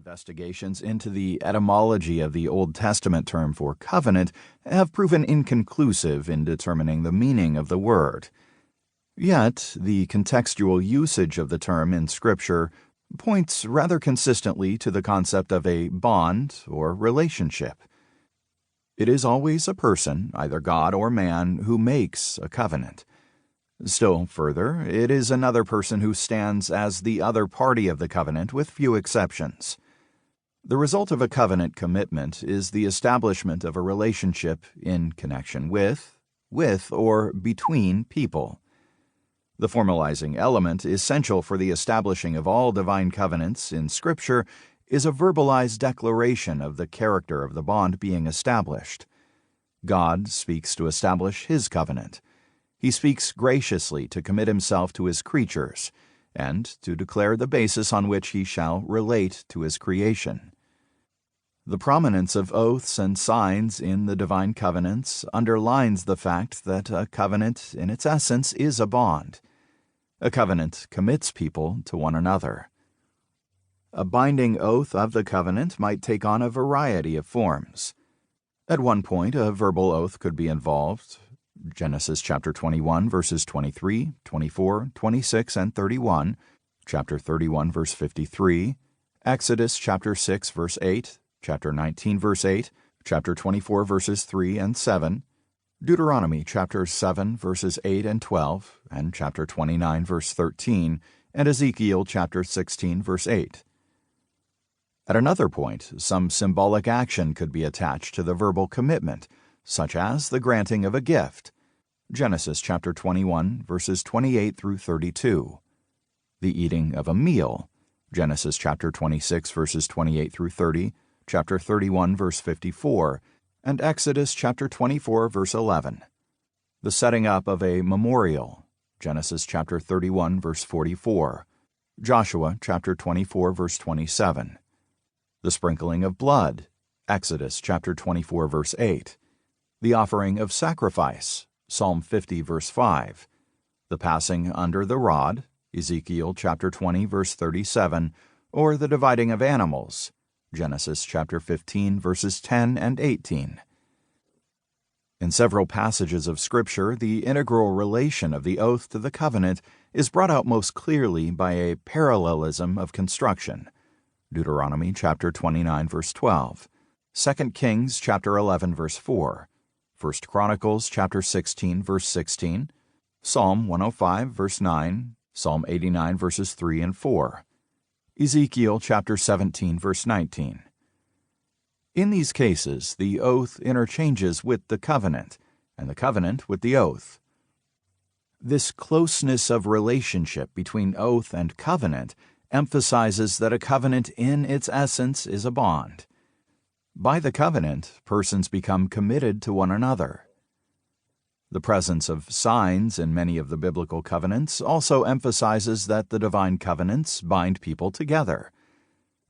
Investigations into the etymology of the Old Testament term for covenant have proven inconclusive in determining the meaning of the word. Yet, the contextual usage of the term in Scripture points rather consistently to the concept of a bond or relationship. It is always a person, either God or man, who makes a covenant. Still further, it is another person who stands as the other party of the covenant, with few exceptions. The result of a covenant commitment is the establishment of a relationship in connection with, or between people. The formalizing element essential for the establishing of all divine covenants in Scripture is a verbalized declaration of the character of the bond being established. God speaks to establish His covenant. He speaks graciously to commit Himself to His creatures, and to declare the basis on which He shall relate to His creation. The prominence of oaths and signs in the divine covenants underlines the fact that a covenant, in its essence, is a bond. A covenant commits people to one another. A binding oath of the covenant might take on a variety of forms. At one point, a verbal oath could be involved. Genesis chapter 21, verses 23, 24, 26, and 31, chapter 31, verse 53, Exodus chapter 6, verse 8, chapter 19, verse 8, chapter 24, verses 3 and 7, Deuteronomy chapter 7, verses 8 and 12, and chapter 29, verse 13, and Ezekiel chapter 16, verse 8. At another point, some symbolic action could be attached to the verbal commitment, such as the granting of a gift. Genesis chapter 21, verses 28 through 32. The eating of a meal. Genesis chapter 26, verses 28 through 30, chapter 31, verse 54, and Exodus chapter 24, verse 11. The setting up of a memorial. Genesis chapter 31, verse 44. Joshua chapter 24, verse 27. The sprinkling of blood. Exodus chapter 24, verse 8. The offering of sacrifice. Psalm 50, verse 5. The passing under the rod. Ezekiel chapter 20, verse 37. Or the dividing of animals. Genesis chapter 15, verses 10 and 18. In several passages of Scripture, the integral relation of the oath to the covenant is brought out most clearly by a parallelism of construction. Deuteronomy chapter 29, verse 12. 2 Kings chapter 11, verse 4. 1 Chronicles chapter 16, verse 16. Psalm 105, verse 9. Psalm 89, verses 3 and 4. Ezekiel chapter 17, verse 19. In these cases, the oath interchanges with the covenant, and the covenant with the oath. This closeness of relationship between oath and covenant emphasizes that a covenant in its essence is a bond. By the covenant, persons become committed to one another. The presence of signs in many of the biblical covenants also emphasizes that the divine covenants bind people together.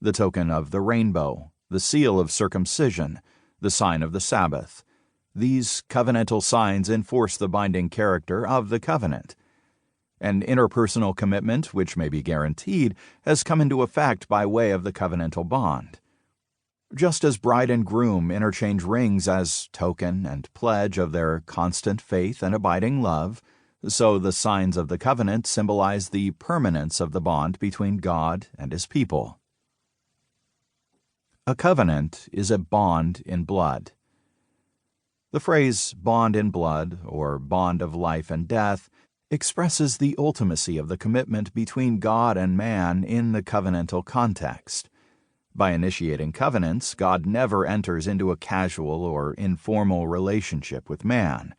The token of the rainbow, the seal of circumcision, the sign of the Sabbath. These covenantal signs enforce the binding character of the covenant. An interpersonal commitment, which may be guaranteed, has come into effect by way of the covenantal bond. Just as bride and groom interchange rings as token and pledge of their constant faith and abiding love, so the signs of the covenant symbolize the permanence of the bond between God and His people. A covenant is a bond in blood. The phrase bond in blood, or bond of life and death, expresses the ultimacy of the commitment between God and man in the covenantal context. By initiating covenants, God never enters into a casual or informal relationship with man.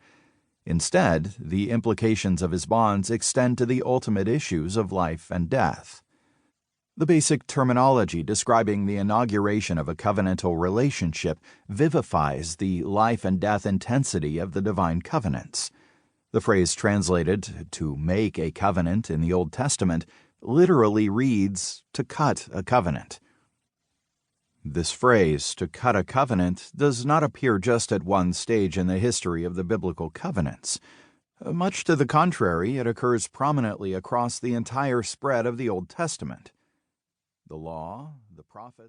Instead, the implications of His bonds extend to the ultimate issues of life and death. The basic terminology describing the inauguration of a covenantal relationship vivifies the life and death intensity of the divine covenants. The phrase translated to make a covenant in the Old Testament literally reads to cut a covenant. This phrase, to cut a covenant, does not appear just at one stage in the history of the biblical covenants. Much to the contrary, it occurs prominently across the entire spread of the Old Testament. The law, the prophets,